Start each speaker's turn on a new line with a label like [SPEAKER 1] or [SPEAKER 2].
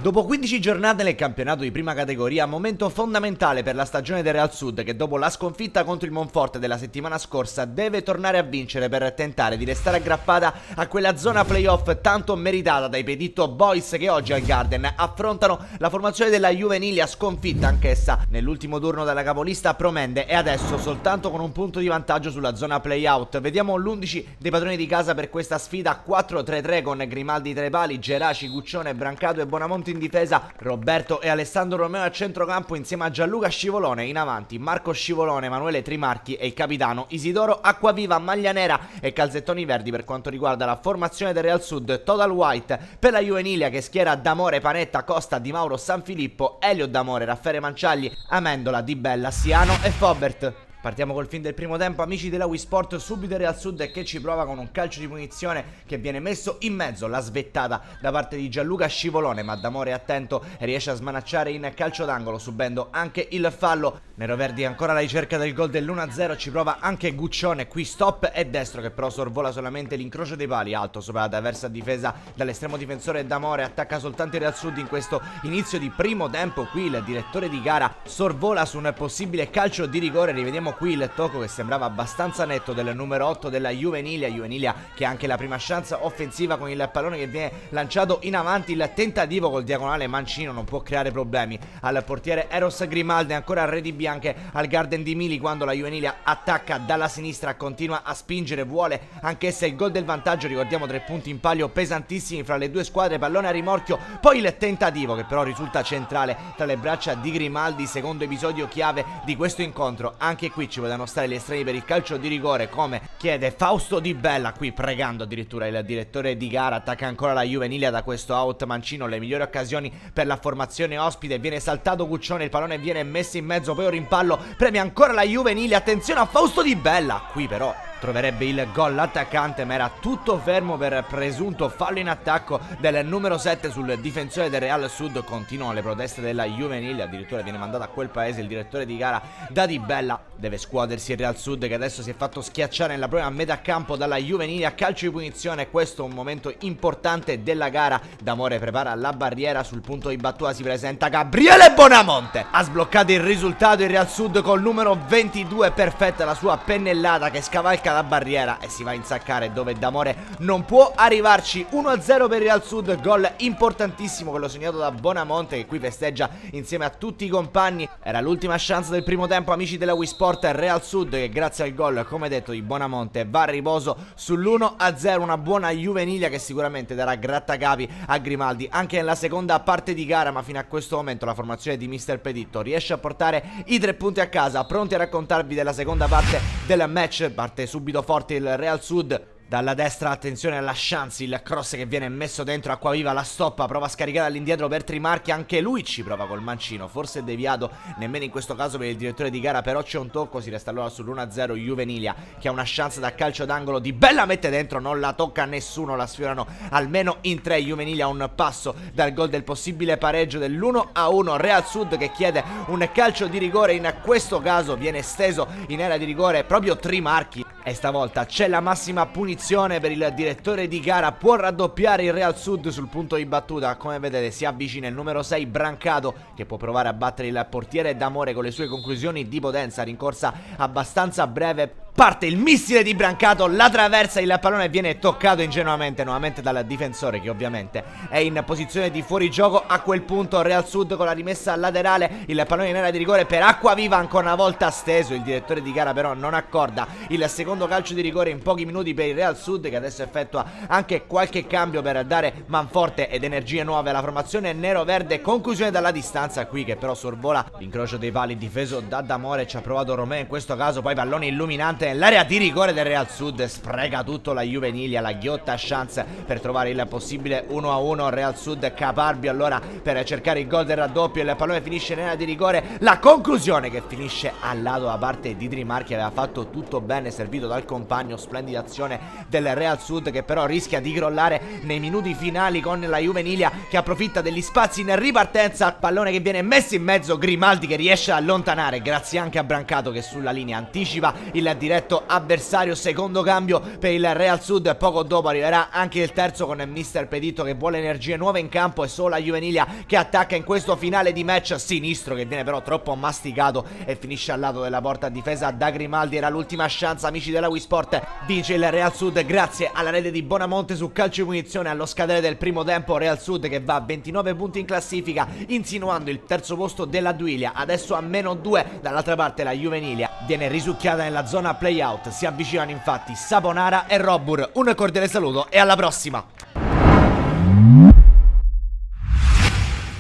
[SPEAKER 1] Dopo 15 giornate nel campionato di prima categoria, momento fondamentale per la stagione del Real Sud che dopo la sconfitta contro il Monforte della settimana scorsa deve tornare a vincere per tentare di restare aggrappata a quella zona playoff tanto meritata dai Peditto Boys che oggi al Garden affrontano la formazione della Juvenilia sconfitta anch'essa nell'ultimo turno della capolista Promende e adesso soltanto con un punto di vantaggio sulla zona playout. Vediamo l'11 dei padroni di casa per questa sfida: 4-3-3 con Grimaldi tra i pali, Geraci, Guccione, Brancato e Bonamonte in difesa, Roberto e Alessandro Romeo a centrocampo insieme a Gianluca Scivolone in avanti, Marco Scivolone, Emanuele Trimarchi e il capitano Isidoro Acquaviva, maglia nera e calzettoni verdi per quanto riguarda la formazione del Real Sud. Total white per la Juvenilia che schiera D'Amore, Panetta, Costa, Di Mauro, Sanfilippo, Elio D'Amore, Raffaele Manciagli, Amendola, Di Bella, Siano e Fobert. Partiamo col fin del primo tempo, amici della Wii Sport. Subito il Real Sud che ci prova con un calcio di punizione che viene messo in mezzo, la svettata da parte di Gianluca Scivolone, ma D'Amore è attento e riesce a smanacciare in calcio d'angolo subendo anche il fallo. Neroverdi ancora alla ricerca del gol dell'1-0, ci prova anche Guccione, qui stop e destro che però sorvola solamente l'incrocio dei pali, alto sopra la traversa difesa dall'estremo difensore D'Amore, attacca soltanto il Real Sud in questo inizio di primo tempo. Qui il direttore di gara sorvola su un possibile calcio di rigore, rivediamo qui il tocco che sembrava abbastanza netto del numero 8 della Juvenilia che ha anche la prima chance offensiva con il pallone che viene lanciato in avanti. Il tentativo col diagonale Mancino non può creare problemi al portiere Eros Grimaldi, ancora re di bianche al Garden di Mili quando la Juvenilia attacca dalla sinistra, continua a spingere, vuole anch'essa il gol del vantaggio, ricordiamo 3 punti in palio pesantissimi fra le due squadre, pallone a rimorchio, poi il tentativo che però risulta centrale tra le braccia di Grimaldi, secondo episodio chiave di questo incontro. Anche qui ci potevano stare gli estremi per il calcio di rigore come chiede Fausto Di Bella, qui pregando addirittura il direttore di gara. Attacca ancora la Juvenilia da questo out Mancino, le migliori occasioni per la formazione ospite, viene saltato Guccione, il pallone viene messo in mezzo, poi un rimpallo, premia ancora la Juvenilia, attenzione a Fausto Di Bella, qui però troverebbe il gol l'attaccante ma era tutto fermo per presunto fallo in attacco del numero 7 sul difensore del Real Sud. Continuano le proteste della Juvenilia, addirittura viene mandato a quel paese il direttore di gara da Di Bella. Deve scuotersi il Real Sud che adesso si è fatto schiacciare nella prima metà campo dalla Juvenilia, calcio di punizione, questo è un momento importante della gara. D'Amore prepara la barriera, sul punto di battuta si presenta Gabriele Bonamonte, ha sbloccato il risultato il Real Sud col numero 22, perfetta la sua pennellata che scavalca la barriera e si va a insaccare dove D'Amore non può arrivarci. 1-0 per il Real Sud, gol importantissimo quello segnato da Bonamonte che qui festeggia insieme a tutti i compagni. Era l'ultima chance del primo tempo, amici della Wii Sport. Real Sud che grazie al gol, come detto, di Bonamonte va a riposo sull'1-0, una buona Juvenilia che sicuramente darà grattacapi a Grimaldi anche nella seconda parte di gara, ma fino a questo momento la formazione di Mister Peditto riesce a portare i 3 punti a casa. Pronti a raccontarvi della seconda parte del match, parte subito forte il Real Sud. Dalla destra attenzione alla chance, il cross che viene messo dentro, Acquaviva la stoppa, prova a scaricare all'indietro per Trimarchi, anche lui ci prova col mancino, forse è deviato, nemmeno in questo caso per il direttore di gara, però c'è un tocco, si resta allora sull'1-0 Juvenilia che ha una chance da calcio d'angolo, Di Bella mette dentro, non la tocca nessuno, la sfiorano almeno in 3, Juvenilia a un passo dal gol del possibile pareggio dell'1-1, Real Sud che chiede un calcio di rigore, in questo caso viene esteso in area di rigore proprio Trimarchi e stavolta c'è la massima punizione per il direttore di gara, può raddoppiare il Real Sud sul punto di battuta. Come vedete si avvicina il numero 6 Brancato che può provare a battere il portiere D'Amore con le sue conclusioni di potenza, rincorsa abbastanza breve. Parte il missile di Brancato, la traversa, il pallone viene toccato ingenuamente nuovamente dal difensore che ovviamente è in posizione di fuorigioco. A quel punto Real Sud con la rimessa laterale, il pallone in area di rigore per Acquaviva, ancora una volta steso, il direttore di gara però non accorda il secondo calcio di rigore in pochi minuti per il Real Sud che adesso effettua anche qualche cambio per dare manforte ed energie nuove alla formazione nero-verde. Conclusione dalla distanza qui che però sorvola l'incrocio dei pali difeso da D'Amore, ci ha provato Romeo in questo caso, poi pallone illuminante nell'area di rigore del Real Sud, spreca tutto la Juvenilia, la ghiotta chance per trovare il possibile 1-1, Real Sud caparbio allora per cercare il gol del raddoppio, il pallone finisce nell'area di rigore, la conclusione che finisce al lato da parte di Trimarchi, aveva fatto tutto bene, servito dal compagno, splendida azione del Real Sud che però rischia di crollare nei minuti finali con la Juvenilia che approfitta degli spazi in ripartenza, pallone che viene messo in mezzo, Grimaldi che riesce a allontanare grazie anche a Brancato che sulla linea anticipa il diretto diretto avversario. Secondo cambio per il Real Sud, poco dopo arriverà anche il terzo con Mister Pedito che vuole energie nuove in campo, e solo la Juvenilia che attacca in questo finale di match. Sinistro che viene però troppo masticato e finisce al lato della porta a difesa da Grimaldi. Era l'ultima chance, amici della Wii Sport. Vince il Real Sud grazie alla rete di Bonamonte su calcio di punizione allo scadere del primo tempo. Real Sud che va a 29 punti in classifica, insinuando il terzo posto della Duilia, adesso a -2. Dall'altra parte la Juvenilia viene risucchiata nella zona playout. Si avvicinano infatti Saponara e Robur. Un cordiale saluto e alla prossima!